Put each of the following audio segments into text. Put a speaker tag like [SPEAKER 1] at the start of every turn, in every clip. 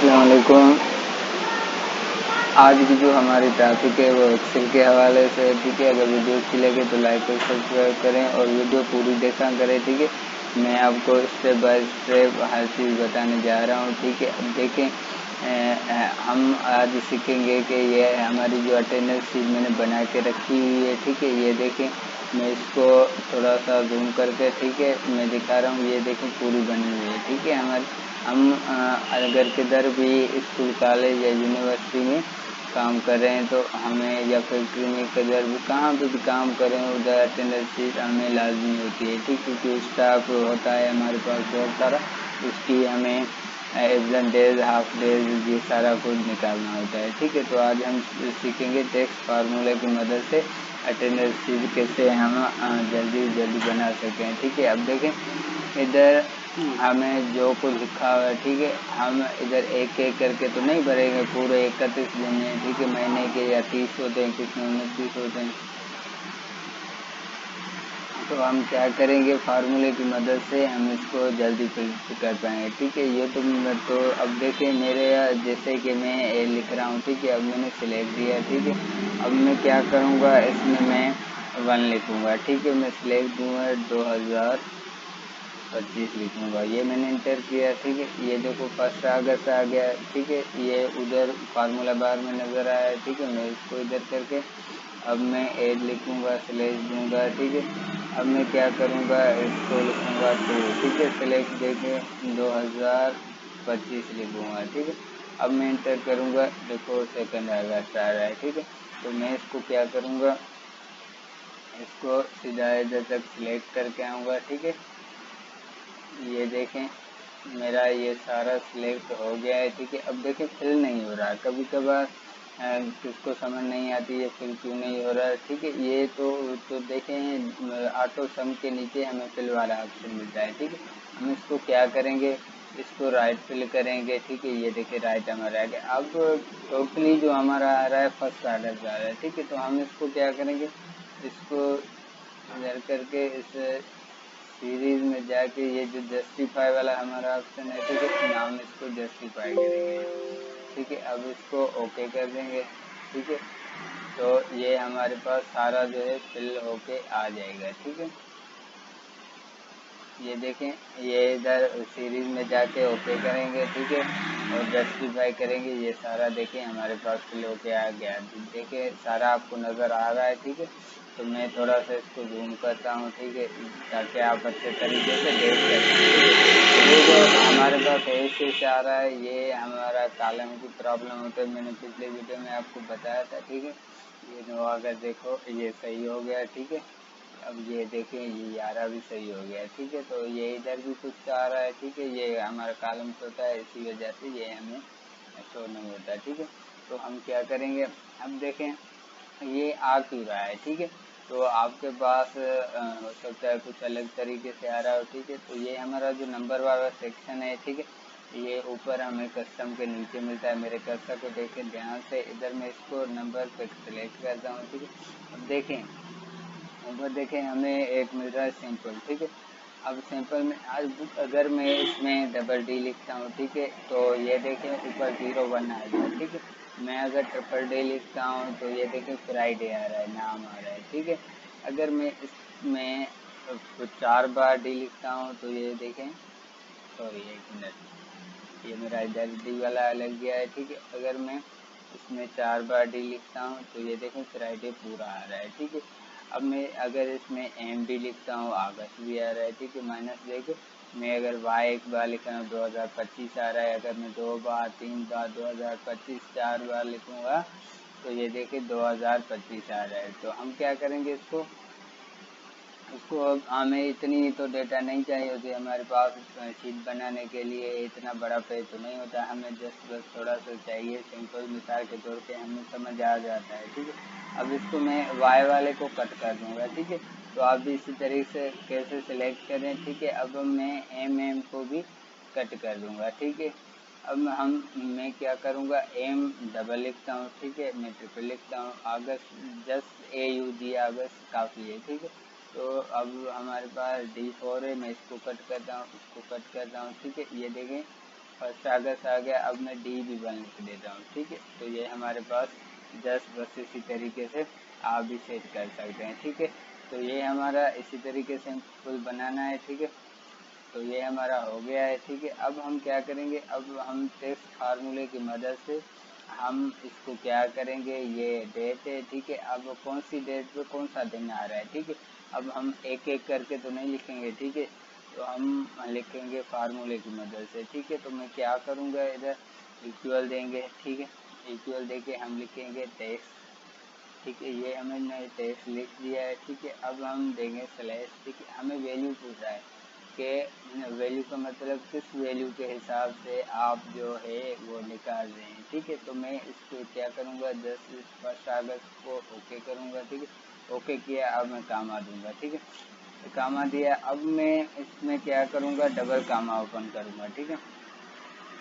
[SPEAKER 1] अस्सलाम वालेकुम। आज की जो हमारी टॉपिक है वो एक्सेल के हवाले से है। ठीक है, अगर वीडियो अच्छी लगे तो लाइक और सब्सक्राइब करें और वीडियो पूरी देखा करें। ठीक है, मैं आपको स्टेप बाय स्टेप हर चीज़ बताने जा रहा हूँ। ठीक है, अब देखें हम आज सीखेंगे कि ये हमारी जो अटेंडेंस शीट मैंने बना के रखी हुई है। ठीक है, ये देखें, मैं इसको थोड़ा सा जूम करके ठीक है मैं दिखा रहा हूँ। ये देखें पूरी बनी हुई है। ठीक है, हम अगर किधर भी स्कूल कॉलेज या यूनिवर्सिटी में काम कर रहे हैं तो हमें, या फैक्ट्री में किधर भी कहाँ पे भी काम करें उधर अटेंडेंस शीट हमें लाजमी होती है। ठीक, क्योंकि स्टाफ होता है हमारे पास बहुत सारा, उसकी हमें एब्सेंट डेज, हाफ डेज, ये सारा कुछ निकालना होता है। ठीक है, तो आज हम सीखेंगे टेक्स्ट फार्मूले की मदद से अटेंडेंस शीट कैसे हम जल्दी बना सकें। ठीक है, अब देखें इधर हमें जो कुछ लिखा हुआ है। ठीक है, हम इधर एक एक करके तो नहीं भरेंगे, पूरे 31 दिन है। ठीक है, महीने के या 30 होते हैं, कुछ में 29 होते हैं। तो हम क्या करेंगे, फार्मूले की मदद से हम इसको जल्दी फिल कर पाएंगे। ठीक है, ये तो अब देखिए मेरे जैसे कि मैं ए लिख रहा हूँ। ठीक है, अब मैंने सिलेक्ट दिया। ठीक है, अब मैं क्या करूँगा, इसमें मैं 1 लिखूँगा। ठीक है, मैं सिलेक्ट दूँगा 2025 लिखूँगा। ये मैंने इंटर किया। ठीक है, ये देखो 1 अगस्त आ गया। ठीक है, ये उधर फार्मूला बार में नज़र आया। ठीक है, मैं इसको इधर करके अब मैं एड लिखूँगा, स्लैश दूँगा। ठीक है, अब मैं क्या करूँगा, इसको लिखूँगा 2। ठीक है, सेलेक्ट देके 2025 लिखूँगा। ठीक है, अब मैं इंटर करूँगा, देखो 2 अगस्त आ रहा है। ठीक है, तो मैं इसको क्या करूँगा, इसको सीधा इधर तक सिलेक्ट करके आऊँगा। ठीक है, ये देखें मेरा ये सारा सिलेक्ट हो गया है। ठीक है, अब देखें फिल नहीं हो रहा, कभी कभार किसको समझ नहीं आती है फिल क्यों नहीं हो रहा है। ठीक है, ये तो देखें ऑटो सम के नीचे हमें फिल वाला ऑप्शन मिलता है। ठीक है, हम इसको क्या करेंगे, इसको राइट फिल करेंगे। ठीक है, ये देखिए राइट हमारा आ गया। अब टोटली जो हमारा आ रहा है फर्स्ट ऑर्डर का आ रहा है। ठीक है, तो हम इसको क्या करेंगे, इसको इधर करके इस सीरीज में जाके ये जो जस्टिफाई वाला हमारा ऑप्शन है। ठीक है, हम इसको जस्टिफाई करेंगे। ठीक है, अब इसको ओके कर देंगे। ठीक है, तो ये हमारे पास सारा जो है फिल होके आ जाएगा। ठीक है, ये देखें, ये इधर सीरीज में जाके ओके करेंगे। ठीक है, और जस्टिफाई करेंगे, ये सारा देखें हमारे पास फिल होके आ गया। देखें सारा आपको नज़र आ रहा है। ठीक है, तो मैं थोड़ा सा इसको जूम करता हूँ। ठीक है, ताकि आप अच्छे तरीके से देख सकें। ये जो हमारे पास ऐसे से आ रहा है, ये हमारा कॉलम की प्रॉब्लम होता है, मैंने पिछले वीडियो में आपको बताया था। ठीक है, ये जो अगर देखो ये सही हो गया। ठीक है, अब ये देखें ये 11 भी सही हो गया। ठीक है, तो ये इधर भी कुछ आ रहा है। ठीक है, ये हमारा कॉलम होता है, इसी वजह से ये हमें शो नहीं होता। ठीक है, तो हम क्या करेंगे, अब देखें ये आ क्यों रहा है। ठीक है, तो आपके पास हो सकता है कुछ अलग तरीके से आ रहा हो। ठीक है, तो ये हमारा जो नंबर वाला सेक्शन है। ठीक है, ये ऊपर हमें कस्टम के नीचे मिलता है। मेरे कर्सर को देखें ध्यान से, इधर मैं इसको नंबर पे सेलेक्ट करता हूँ। ठीक है, अब देखें ऊपर देखें हमें एक मिल रहा है सिंपल। ठीक है, अब सिंपल में आज अगर मैं इसमें डबल डी लिखता हूँ। ठीक है, तो ये देखें ऊपर 01 आ गया। ठीक है, मैं अगर ट्रिपल डी लिखता हूँ तो ये देखें फ्राइडे आ रहा है, नाम आ रहा है। ठीक है, अगर मैं इसमें 4 बार डी लिखता हूँ तो ये देखें, सॉरी 1 मिनट, ये मेरा इधर डी वाला लग गया है। ठीक है, अगर मैं इसमें 4 बार डी लिखता हूँ तो ये देखें फ्राइडे पूरा आ रहा है। ठीक है, अब मैं अगर इसमें एम भी लिखता हूँ, अगस्त भी आ रहा है। ठीक है, माइनस देखो मैं अगर वाई 1 बार लिख रहा हूँ 2025 आ रहा है। अगर मैं 2 बार 3 बार 2025 4 बार लिखूँगा तो ये देखिए 2025 आ रहा है। तो हम क्या करेंगे, इसको अब हमें इतनी तो डेटा नहीं चाहिए होती हमारे पास शीट बनाने के लिए, इतना बड़ा पेज तो नहीं होता, हमें जस्ट बस थोड़ा सा चाहिए। सिंपल मिसाल के तौर पे हमें समझ आ जाता है। ठीक है, अब इसको मैं वाई वाले को कट कर दूंगा। ठीक है, तो आप भी इसी तरीके से कैसे सिलेक्ट करें। ठीक है, अब मैं एम को भी कट कर दूंगा। ठीक है, अब मैं क्या करूँगा, एम डबल लिखता हूँ। ठीक है, मैं ट्रिपल लिखता हूँ, अगस्त जस्ट AUG अगस्त काफ़ी है। ठीक है, तो अब हमारे पास D4 है, मैं इसको कट करता हूँ, इसको कट करता हूँ। ठीक है, ये देखें 1 अगस्त आ गया। अब मैं D भी 1 लिख देता हूँ, ठीक है। तो ये हमारे पास बस इसी तरीके से आप भी सेट कर सकते हैं, ठीक है। तो ये हमारा इसी तरीके से फुल बनाना है, ठीक है। तो ये हमारा हो गया है, ठीक है। अब हम क्या करेंगे, अब हम टेक्स्ट फार्मूले की मदद से हम इसको क्या करेंगे, ये डेट है, ठीक है। अब कौन सी डेट पे कौन सा दिन आ रहा है, ठीक है। अब हम एक एक करके तो नहीं लिखेंगे, ठीक है। तो हम लिखेंगे फार्मूले की मदद से, ठीक है। तो मैं क्या करूँगा, इधर इक्वल देंगे, ठीक है। इक्वल देके हम लिखेंगे टेक्स्ट, ठीक है। ये हमने टेक्स्ट लिख दिया है, ठीक है। अब हम देंगे स्लैश, ठीक है। हमें वैल्यू पूछ रहा है कि वैल्यू का मतलब किस वैल्यू के हिसाब से आप जो है वो निकाल रहे हैं, ठीक है। तो मैं इसको क्या करूँगा, 1 अगस्त को ओके करूँगा, ठीक है। ओके किया, अब मैं कामा दूंगा, ठीक है। कामा दिया, अब मैं इसमें क्या करूँगा, डबल कामा ओपन करूँगा, ठीक है।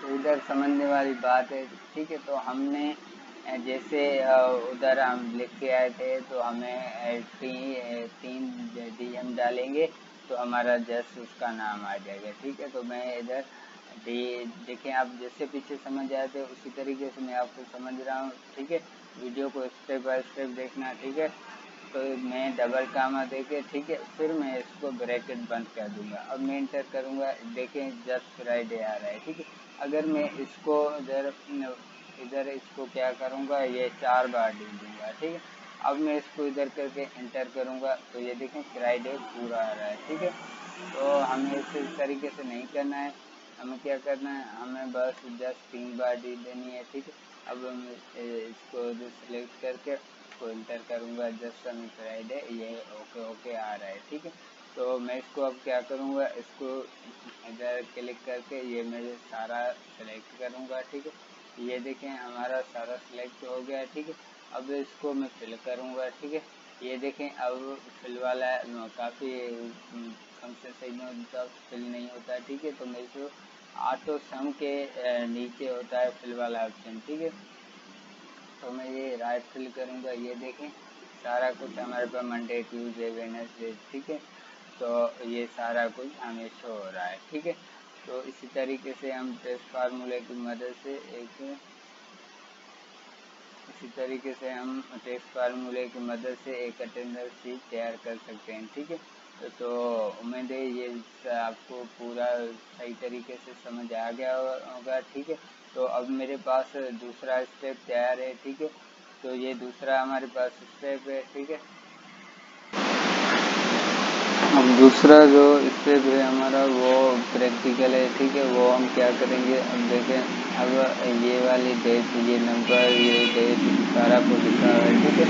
[SPEAKER 1] तो इधर समझने वाली बात है, ठीक है। तो हमने जैसे उधर हम लिख के आए थे, तो हमें 3 डी हम डालेंगे तो हमारा जस्ट उसका नाम आ जाएगा, ठीक है। तो मैं इधर डी, देखें आप जैसे पीछे समझ आए थे उसी तरीके से मैं आपको समझ रहा हूँ, ठीक है। वीडियो को स्टेप बाय स्टेप देखना, ठीक है। तो मैं डबल कामा देके, ठीक है, फिर मैं इसको ब्रैकेट बंद कर दूंगा। अब मैं इंटर करूंगा, देखें जस्ट फ्राइडे आ रहा है, ठीक है। अगर मैं इसको इधर इसको क्या करूंगा, ये 4 बार दे दूंगा, ठीक है। अब मैं इसको इधर करके इंटर करूंगा, तो ये देखें फ्राइडे पूरा आ रहा है, ठीक है। तो हमें इस तरीके से नहीं करना है, हमें क्या करना है, हमें बस जस्ट 3 बार डी देनी है, ठीक है। अब हम इसको सिलेक्ट करके इसको इंटर करूँगा, जस्ट समी फ्राइडे, ये ओके ओके आ रहा है, ठीक है। तो मैं इसको अब क्या करूँगा, इसको इधर क्लिक करके ये मैं सारा सेलेक्ट करूँगा, ठीक है। ये देखें हमारा सारा सेलेक्ट हो गया, ठीक है। अब इसको मैं फिल करूँगा, ठीक है। ये देखें अब फिल वाला काफ़ी कम से सही में होता, फिल नहीं होता, ठीक है। तो मैं इसको ऑटो सम के नीचे होता है फिल वाला ऑप्शन, ठीक है। तो मैं ये राइट फिल करूँगा, ये देखें सारा कुछ हमारे पास मंडे ट्यूसडे वेडनेसडे, ठीक है। तो ये सारा कुछ हमें शो हो रहा है, ठीक है। तो इसी तरीके से हम टेस्ट फार्मूले की मदद से इसी तरीके से हम टेक्स्ट फार्मूले की मदद से एक अटेंडेंस शीट तैयार कर सकते हैं, ठीक है। तो उम्मीद है ये आपको पूरा सही तरीके से समझ आ गया होगा, ठीक है। तो अब मेरे पास दूसरा स्टेप तैयार है, ठीक है। तो ये दूसरा हमारे पास स्टेप है, ठीक है। अब दूसरा जो स्टेप है हमारा वो प्रैक्टिकल है, ठीक है। वो हम क्या करेंगे, अब देखें अब ये वाली डेट, ये नंबर, ये डेट सारा कुछ लिखा हुआ है, ठीक है।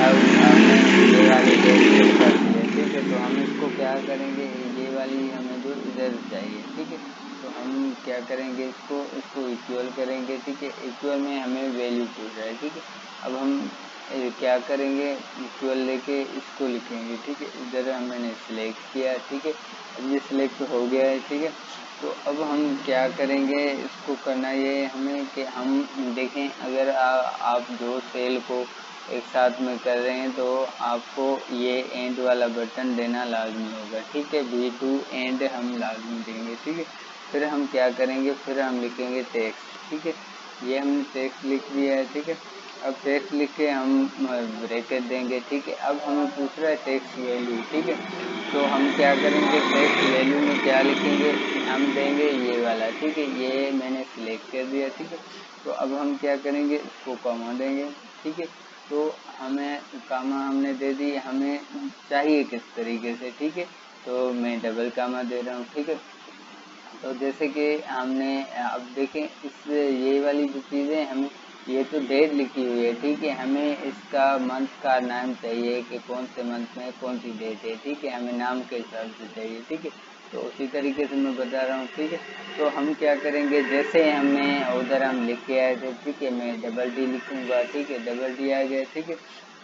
[SPEAKER 1] अब हमने ये वाली डेट फिल कर दी है, ठीक है। तो हम इसको क्या करेंगे, ये वाली हमें जो इधर चाहिए, ठीक है। तो हम क्या करेंगे, इसको इक्वल करेंगे, ठीक है। इक्वल में हमें वैल्यू पूछ रहा है, ठीक है। अब हम क्या करेंगे, इक्वल लेके इसको लिखेंगे, ठीक है। इधर मैंने सिलेक्ट किया, ठीक है। अब ये सिलेक्ट हो गया है, ठीक है। तो अब हम क्या करेंगे, इसको करना ये हमें कि हम देखें अगर आप दो सेल को एक साथ में कर रहे हैं तो आपको ये एंड वाला बटन देना लाजमी होगा, ठीक है। B2 एंड हम लाजमी देंगे, ठीक है। फिर हम क्या करेंगे, फिर हम लिखेंगे टेक्स्ट, ठीक है। ये हमने टेक्स्ट लिख दिया है, ठीक है। अब टेक्स्ट लिख के हम ब्रैकेट देंगे, ठीक है। अब हमें पूछ रहा है टेक्स्ट वैल्यू, ठीक है। तो हम क्या करेंगे, टेक्स्ट वैल्यू में क्या लिखेंगे, हम देंगे ये वाला, ठीक है। ये मैंने सिलेक्ट कर दिया, ठीक है। तो अब हम क्या करेंगे, इसको कॉमा देंगे, ठीक है। तो हमें कामा हमने दे दी, हमें चाहिए किस तरीके से, ठीक है। तो मैं डबल कामा दे रहा हूँ, ठीक है। तो जैसे कि हमने अब देखें इस ये वाली जो चीज़ें हमें, ये तो डेट लिखी हुई है, ठीक है। हमें इसका मंथ का नाम चाहिए कि कौन से मंथ में कौन सी डेट है, ठीक है। हमें नाम के हिसाब से चाहिए, ठीक है। तो उसी तरीके से मैं बता रहा हूँ, ठीक है। तो हम क्या करेंगे, जैसे हमने उधर हम लिख के आए थे, ठीक है। मैं डबल डी लिखूँगा, ठीक है। डबल डी आ गया, ठीक है।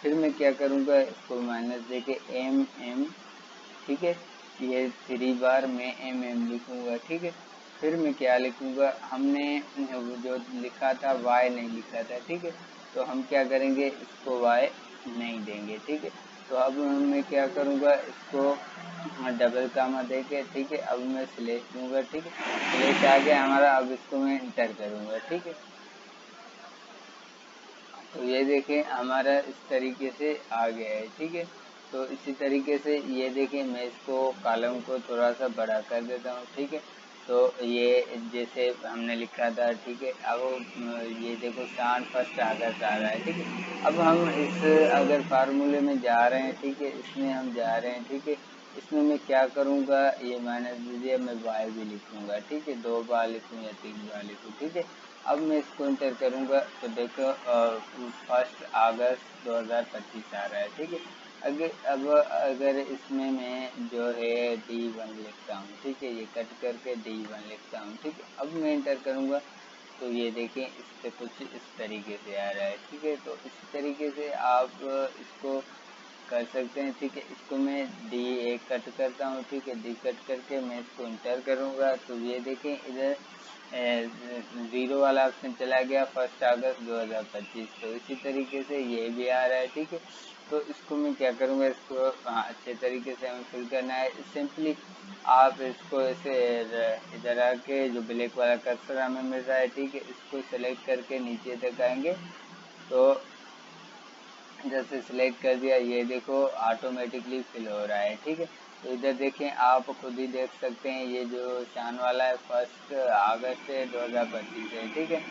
[SPEAKER 1] फिर मैं क्या करूँगा, इसको माइनस दे के MM, ठीक है। ये 3 बार मैं MM लिखूँगा, ठीक है। फिर मैं क्या लिखूँगा, हमने जो लिखा था Y नहीं लिखा था, ठीक है। तो हम क्या करेंगे, इसको Y नहीं देंगे, ठीक है। तो अब मैं क्या करूँगा, इसको डबल कामा दे के, ठीक है, अब मैं स्लेश दूंगा, ठीक है, स्लेश आ गया हमारा। अब इसको मैं इंटर करूँगा, ठीक है। तो ये देखें हमारा इस तरीके से आ गया है, ठीक है। तो इसी तरीके से ये देखें, मैं इसको कॉलम को थोड़ा सा बड़ा कर देता हूँ, ठीक है। तो ये जैसे हमने लिखा था, ठीक है। अब ये देखो शान फर्स्ट अगस्त आ रहा है, ठीक है। अब हम इस अगर फार्मूले में जा रहे हैं, ठीक है, इसमें हम जा रहे हैं, ठीक है। इसमें मैं क्या करूँगा, ये माइनस दीजिए, मैं बार भी लिखूँगा, ठीक है, 2 बार लिखूँ या 3 बार लिखूँ, ठीक है। अब मैं इसको इंटर करूँगा तो देखो 1 अगस्त 2025 आ रहा है, ठीक है। अब अगर इसमें मैं जो है D1 लिखता हूँ, ठीक है, ये कट करके D1 लिखता हूँ, ठीक है। अब मैं इंटर करूँगा तो ये देखें इस पे कुछ इस तरीके से आ रहा है, ठीक है। तो इसी तरीके से आप इसको कर सकते हैं, ठीक है। इसको मैं D1 कट करता हूँ, ठीक है, D कट करके मैं इसको इंटर करूँगा तो ये देखें इधर 0 वाला ऑप्शन चला गया, 1 अगस्त 2025। तो इसी तरीके से ये भी आ रहा है, ठीक है। तो इसको मैं क्या करूँगा, इसको अच्छे तरीके से हमें फिल करना है। सिंपली आप इसको ऐसे इधर आके जो ब्लैक वाला कर्सर हमें मिल रहा है, ठीक है, इसको सेलेक्ट करके नीचे तक आएंगे तो जैसे सिलेक्ट कर दिया, ये देखो ऑटोमेटिकली फिल हो रहा है, ठीक है। तो इधर देखें, आप खुद ही देख सकते हैं, ये जो शान वाला है 1 अगस्त 2025 है, ठीक है।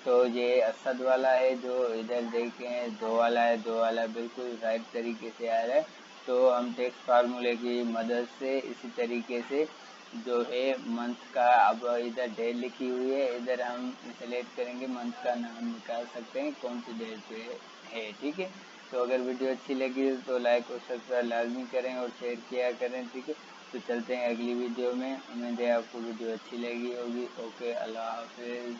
[SPEAKER 1] तो ये असद वाला है जो इधर देखें 2 वाला है, 2 वाला बिल्कुल राइट तरीके से आ रहा है। तो हम टेक्स्ट फार्मूले की मदद से इसी तरीके से जो है मंथ का, अब इधर डेट लिखी हुई है, इधर हम सेलेक्ट करेंगे मंथ का नाम निकाल सकते हैं कौन सी डेट पे है, ठीक है। तो अगर वीडियो अच्छी लगी तो लाइक और सब्सक्राइब लाजमी करें और शेयर किया करें, ठीक है। तो चलते हैं अगली वीडियो में। उम्मीद है आपको वीडियो अच्छी लगी होगी। ओके, अल्लाह हाफिज़।